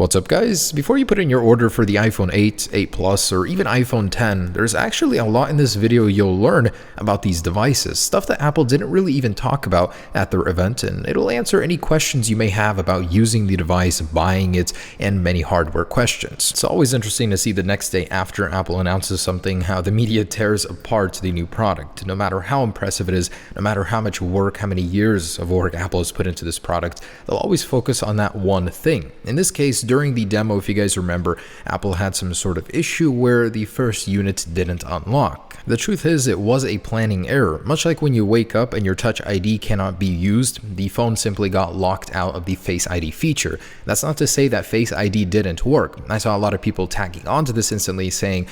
What's up guys? Before you put in your order for the iPhone 8, 8 Plus, or even iPhone 10, there's actually a lot in this video you'll learn about these devices, stuff that Apple didn't really even talk about at their event, and it'll answer any questions you may have about using the device, buying it, and many hardware questions. It's always interesting to see the next day after Apple announces something how the media tears apart the new product. No matter how impressive it is, no matter how much work, how many years of work Apple has put into this product, they'll always focus on that one thing. In this case, during the demo, if you guys remember, Apple had some sort of issue where the first unit didn't unlock. The truth is, it was a planning error. Much like when you wake up and your Touch ID cannot be used, the phone simply got locked out of the Face ID feature. That's not to say that Face ID didn't work. I saw a lot of people tagging onto this instantly saying,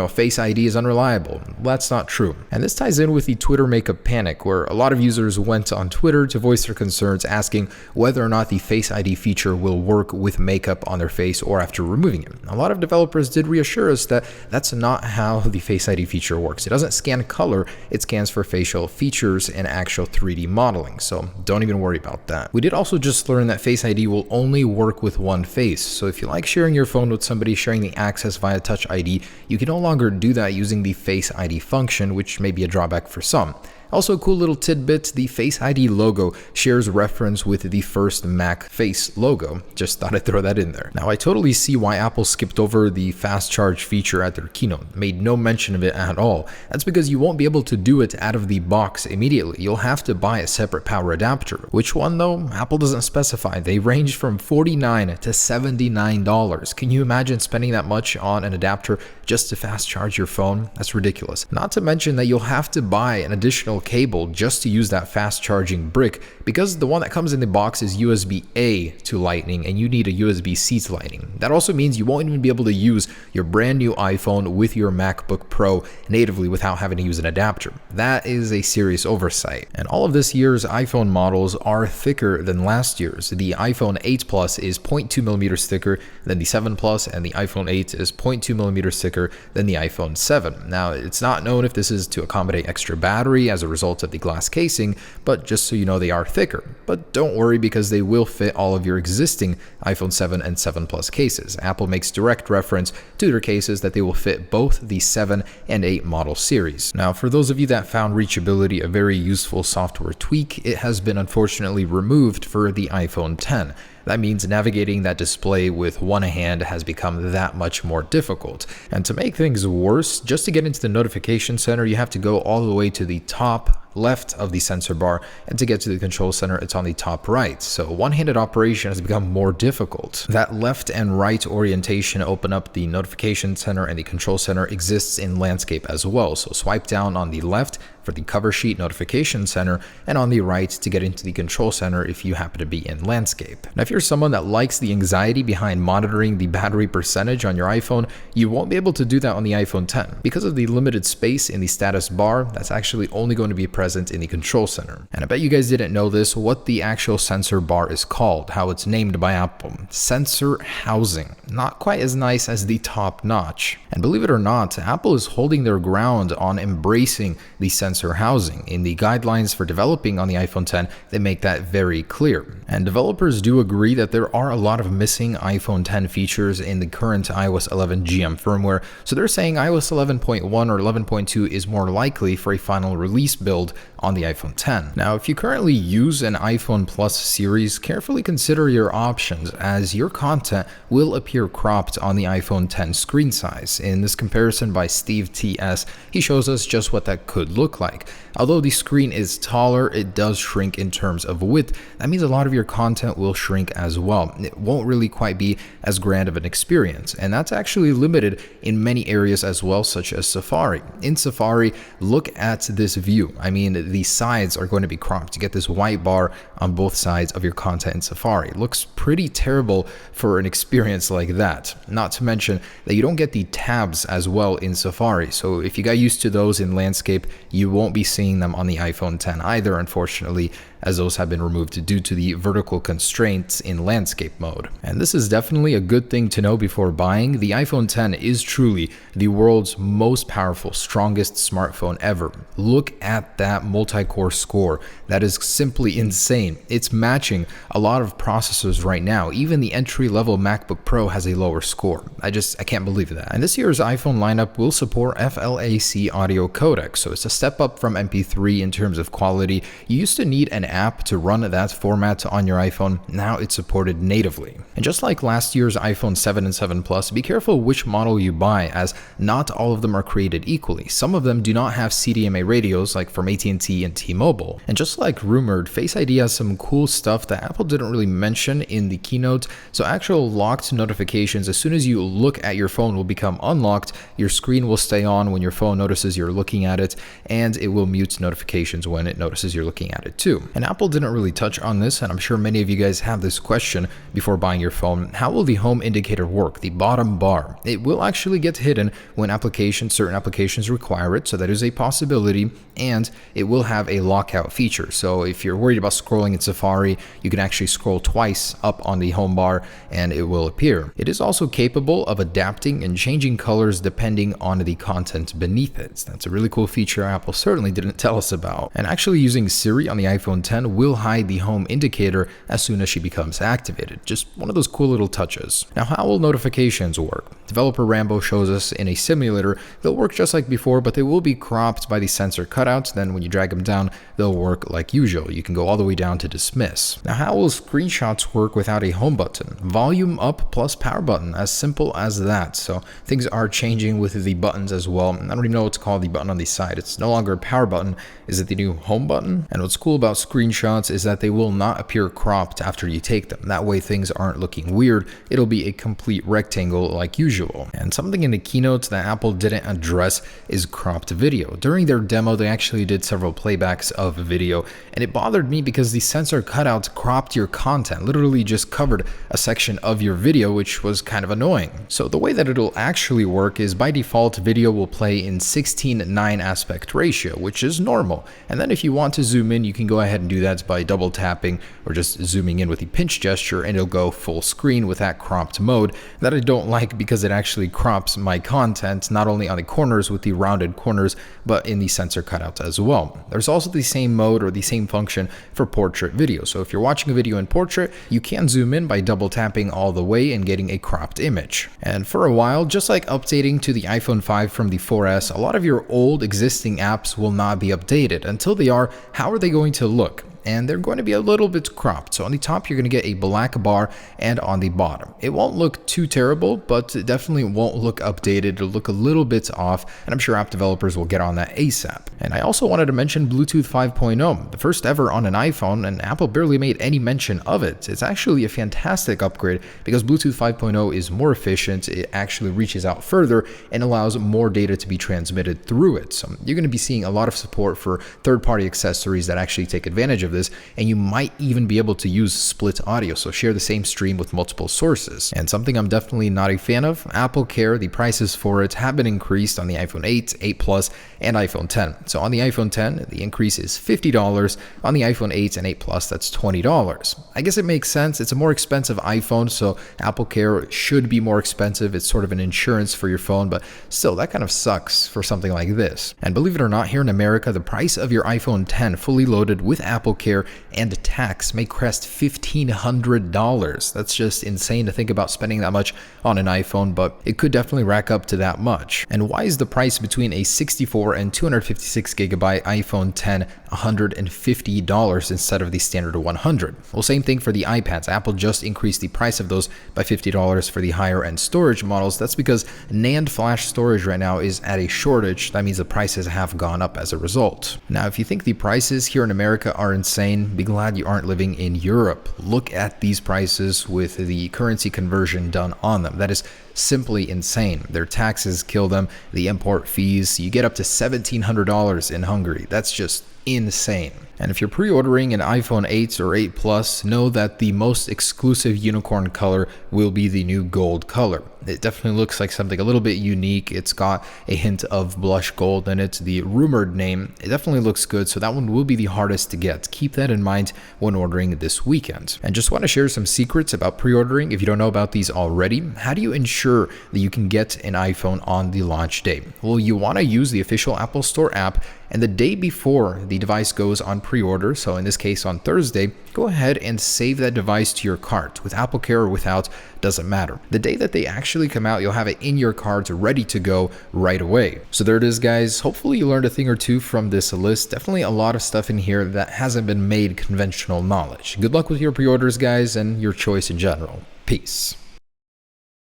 Face ID is unreliable. That's not true. And this ties in with the Twitter makeup panic, where a lot of users went on Twitter to voice their concerns, asking whether or not the Face ID feature will work with makeup on their face or after removing it. A lot of developers did reassure us that that's not how the Face ID feature works. It doesn't scan color, it scans for facial features and actual 3D modeling, so don't even worry about that. We did also just learn that Face ID will only work with one face, so if you like sharing your phone with somebody sharing the access via Touch ID, you can no longer do that using the Face ID function, which may be a drawback for some. Also, a cool little tidbit, the Face ID logo shares reference with the first Mac Face logo. Just thought I'd throw that in there. Now, I totally see why Apple skipped over the fast charge feature at their keynote, made no mention of it at all. That's because you won't be able to do it out of the box immediately. You'll have to buy a separate power adapter. Which one though? Apple doesn't specify. They range from $49 to $79. Can you imagine spending that much on an adapter just to fast charge your phone? That's ridiculous. Not to mention that you'll have to buy an additional cable just to use that fast charging brick, because the one that comes in the box is USB-A to Lightning and you need a USB-C to Lightning. That also means you won't even be able to use your brand new iPhone with your MacBook Pro natively without having to use an adapter. That is a serious oversight. And all of this year's iPhone models are thicker than last year's. The iPhone 8 Plus is 0.2 millimeters thicker than the 7 Plus, and the iPhone 8 is 0.2 millimeters thicker than the iPhone 7. Now, it's not known if this is to accommodate extra battery as a result of the glass casing, but just so you know, they are thicker. But don't worry, because they will fit all of your existing iPhone 7 and 7 Plus cases. Apple makes direct reference to their cases that they will fit both the 7 and 8 model series. Now, for those of you that found Reachability a very useful software tweak, it has been unfortunately removed for the iPhone 10. That means navigating that display with one hand has become that much more difficult. And to make things worse, just to get into the notification center, you have to go all the way to the top left of the sensor bar, and to get to the control center, it's on the top right. So one-handed operation has become more difficult. That left and right orientation open up the notification center, and the control center exists in landscape as well. So swipe down on the left for the cover sheet notification center, and on the right to get into the control center if you happen to be in landscape. Now, if you're someone that likes the anxiety behind monitoring the battery percentage on your iPhone, you won't be able to do that on the iPhone 10. Because of the limited space in the status bar, that's actually only going to be present in the control center. And I bet you guys didn't know this, what the actual sensor bar is called, how it's named by Apple. Sensor housing. Not quite as nice as the top notch. And believe it or not, Apple is holding their ground on embracing the sensor housing. In the guidelines for developing on the iPhone 10, they make that very clear. And developers do agree that there are a lot of missing iPhone 10 features in the current iOS 11 GM firmware, so they're saying iOS 11.1 or 11.2 is more likely for a final release build on the iPhone 10. Now, if you currently use an iPhone Plus series, carefully consider your options, as your content will appear cropped on the iPhone 10 screen size. In this comparison by Steve TS, he shows us just what that could look like. Although the screen is taller, it does shrink in terms of width. That means a lot of your content will shrink as well. It won't really quite be as grand of an experience, and that's actually limited in many areas as well, such as Safari. In Safari, look at this view. I mean, the sides are going to be cropped. You get this white bar on both sides of your content in Safari. It looks pretty terrible for an experience like that. Not to mention that you don't get the tabs as well in Safari. So if you got used to those in landscape, you won't be seeing them on the iPhone 10 either, unfortunately. as those have been removed due to the vertical constraints in landscape mode. And this is definitely a good thing to know before buying. The iPhone X is truly the world's most powerful, strongest smartphone ever. Look at that multi-core score. That is simply insane. It's matching a lot of processors right now. Even the entry-level MacBook Pro has a lower score. I can't believe that. And this year's iPhone lineup will support FLAC audio codec, so it's a step up from MP3 in terms of quality. You used to need an app to run that format on your iPhone. Now it's supported natively. And just like last year's iPhone 7 and 7 Plus, be careful which model you buy, as not all of them are created equally. Some of them do not have CDMA radios, like from AT&T and T-Mobile. And just like rumored, Face ID has some cool stuff that Apple didn't really mention in the keynote. So actual locked notifications, as soon as you look at your phone, will become unlocked. Your screen will stay on when your phone notices you're looking at it, and it will mute notifications when it notices you're looking at it too. And Apple didn't really touch on this, and I'm sure many of you guys have this question before buying your phone. How will the home indicator work? The bottom bar. It will actually get hidden when certain applications require it, so that is a possibility, and it will have a lockout feature. So if you're worried about scrolling in Safari, you can actually scroll twice up on the home bar and it will appear. It is also capable of adapting and changing colors depending on the content beneath it. That's a really cool feature Apple certainly didn't tell us about. And actually using Siri on the iPhone X will hide the home indicator as soon as she becomes activated. Just one of those cool little touches. Now, how will notifications work? Developer Rambo shows us in a simulator they'll work just like before, but they will be cropped by the sensor cutouts. Then when you drag them down, they'll work like usual. You can go all the way down to dismiss. Now, how will screenshots work without a home button? Volume up plus power button, as simple as that. So things are changing with the buttons as well. I don't even know what to call the button on the side. It's no longer a power button. Is it the new home button? And what's cool about screenshots is that they will not appear cropped after you take them. That way things aren't looking weird. It'll be a complete rectangle like usual. And something in the keynote that Apple didn't address is cropped video. During their demo, they actually did several playbacks of video, and it bothered me because the sensor cutouts cropped your content, literally just covered a section of your video, which was kind of annoying. So the way that it'll actually work is by default, video will play in 16:9 aspect ratio, which is normal. And then if you want to zoom in, you can go ahead and do that by double tapping or just zooming in with the pinch gesture, and it'll go full screen with that cropped mode that I don't like because it actually crops my content, not only on the corners with the rounded corners, but in the sensor cutouts as well. There's also the same mode or the same function for portrait video. So if you're watching a video in portrait, you can zoom in by double tapping all the way and getting a cropped image. And for a while, just like updating to the iPhone 5 from the 4S, a lot of your old existing apps will not be updated. Until they are, how are they going to look? And they're going to be a little bit cropped. So on the top, you're going to get a black bar, and on the bottom, it won't look too terrible, but it definitely won't look updated. It'll look a little bit off, and I'm sure app developers will get on that ASAP. And I also wanted to mention Bluetooth 5.0, the first ever on an iPhone, and Apple barely made any mention of it. It's actually a fantastic upgrade because Bluetooth 5.0 is more efficient. It actually reaches out further and allows more data to be transmitted through it. So you're going to be seeing a lot of support for third-party accessories that actually take advantage of this, and you might even be able to use split audio, so share the same stream with multiple sources. And something I'm definitely not a fan of, Apple Care. The prices for it have been increased on the iPhone 8, 8 Plus, and iPhone 10. So on the iPhone 10, the increase is $50. On the iPhone 8 and 8 Plus, that's $20. I guess it makes sense. It's a more expensive iPhone, so Apple Care should be more expensive. It's sort of an insurance for your phone, but still, that kind of sucks for something like this. And believe it or not, here in America, the price of your iPhone 10 fully loaded with Apple Care and tax may crest $1,500. That's just insane to think about spending that much on an iPhone, but it could definitely rack up to that much. And why is the price between a 64 and 256 gigabyte iPhone 10 $150 instead of the standard $100? Well, same thing for the iPads. Apple just increased the price of those by $50 for the higher end storage models. That's because NAND flash storage right now is at a shortage. That means the prices have gone up as a result. Now, if you think the prices here in America are insane, be glad you aren't living in Europe. Look at these prices with the currency conversion done on them. That is simply insane. Their taxes kill them, the import fees. You get up to $1,700 in Hungary. That's just insane. And if you're pre-ordering an iPhone 8 or 8 Plus, know that the most exclusive unicorn color will be the new gold color. It definitely looks like something a little bit unique. It's got a hint of blush gold in it, the rumored name. It definitely looks good, so that one will be the hardest to get. Keep that in mind when ordering this weekend. And just want to share some secrets about pre-ordering if you don't know about these already. How do you ensure that you can get an iPhone on the launch day? Well, you want to use the official Apple Store app, and the day before the device goes on pre-order, so in this case on Thursday, go ahead and save that device to your cart. With AppleCare or without, doesn't matter. The day that they actually come out, you'll have it in your cart ready to go right away. So there it is, guys. Hopefully you learned a thing or two from this list. Definitely a lot of stuff in here that hasn't been made conventional knowledge. Good luck with your pre-orders, guys, and your choice in general. Peace.